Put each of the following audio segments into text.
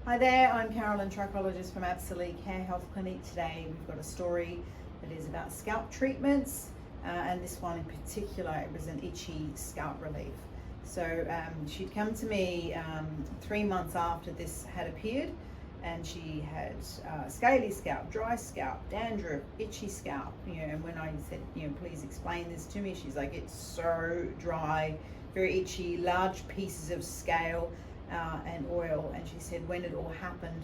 Hi there, I'm Carolyn, Trichologist from Absolique Hair Health Clinic. Today we've got a story that is about scalp treatments, and this one in particular, it was an itchy scalp relief. So she'd come to me 3 months after this had appeared, and she had scaly scalp, dry scalp, dandruff, itchy scalp. And when I said, please explain this to me, she's like, it's so dry, very itchy, large pieces of scale and oil. And she said when it all happened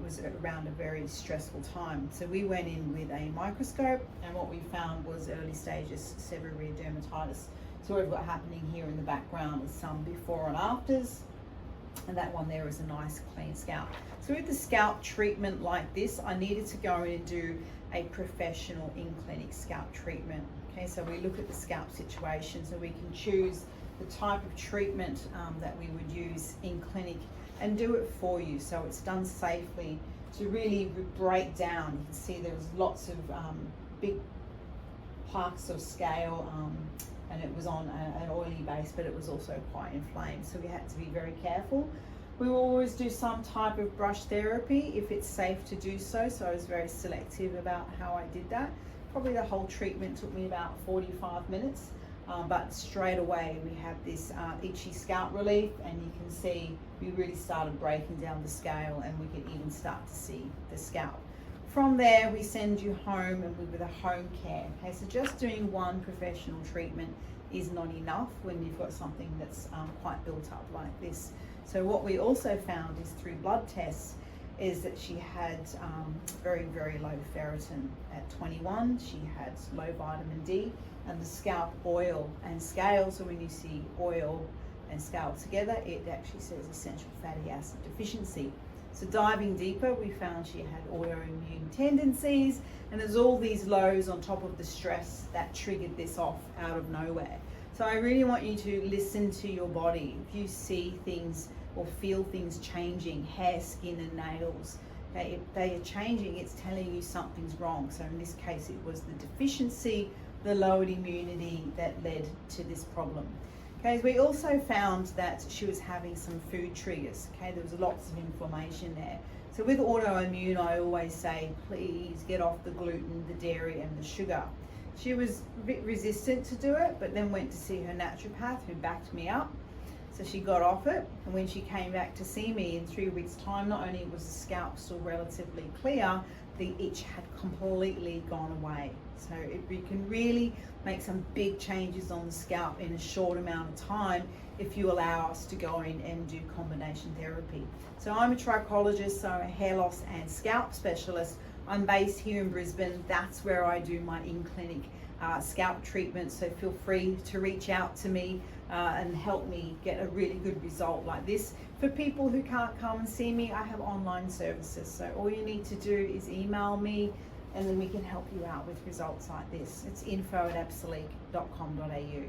was around a very stressful time. So we went in with a microscope, and what we found was early stages seborrhea dermatitis. So what we've got happening here in the background is some before and afters, and that one there is a nice clean scalp. So with the scalp treatment like this, I needed to go in and do a professional in-clinic scalp treatment. Okay, so we look at the scalp situation so we can choose the type of treatment that we would use in clinic and do it for you so it's done safely to really break down. You can see there was lots of big plaques of scale, and it was on an oily base, but it was also quite inflamed, so we had to be very careful. We will always do some type of brush therapy if it's safe to do so, so I was very selective about how I did that. Probably the whole treatment took me about 45 minutes, but straight away we have this itchy scalp relief, and you can see we really started breaking down the scale, and we can even start to see the scalp. From there, we send you home, and with a home care. Okay, so just doing one professional treatment is not enough when you've got something that's quite built up like this. So what we also found is through blood tests is that she had very, very low ferritin at 21. She had low vitamin D, and the scalp oil and scale. So when you see oil and scalp together, it actually says essential fatty acid deficiency. So diving deeper, we found she had autoimmune tendencies, and there's all these lows on top of the stress that triggered this off out of nowhere. So I really want you to listen to your body. If you see things or feel things changing, hair, skin and nails, okay, if they are changing, it's telling you something's wrong. So in this case, it was the deficiency, the lowered immunity that led to this problem. Okay, we also found that she was having some food triggers. Okay, there was lots of inflammation there. So with autoimmune, I always say, please get off the gluten, the dairy and the sugar. She was a bit resistant to do it, but then went to see her naturopath who backed me up. So she got off it, and when she came back to see me in 3 weeks' time, not only was the scalp still relatively clear, the itch had completely gone away. So we can really make some big changes on the scalp in a short amount of time if you allow us to go in and do combination therapy. So I'm a trichologist, so a hair loss and scalp specialist. I'm based here in Brisbane. That's where I do my in-clinic scalp treatment, so feel free to reach out to me and help me get a really good result like this. For people who can't come and see me, I have online services, so all you need to do is email me, and then we can help you out with results like this. It's info@absolique.com.au.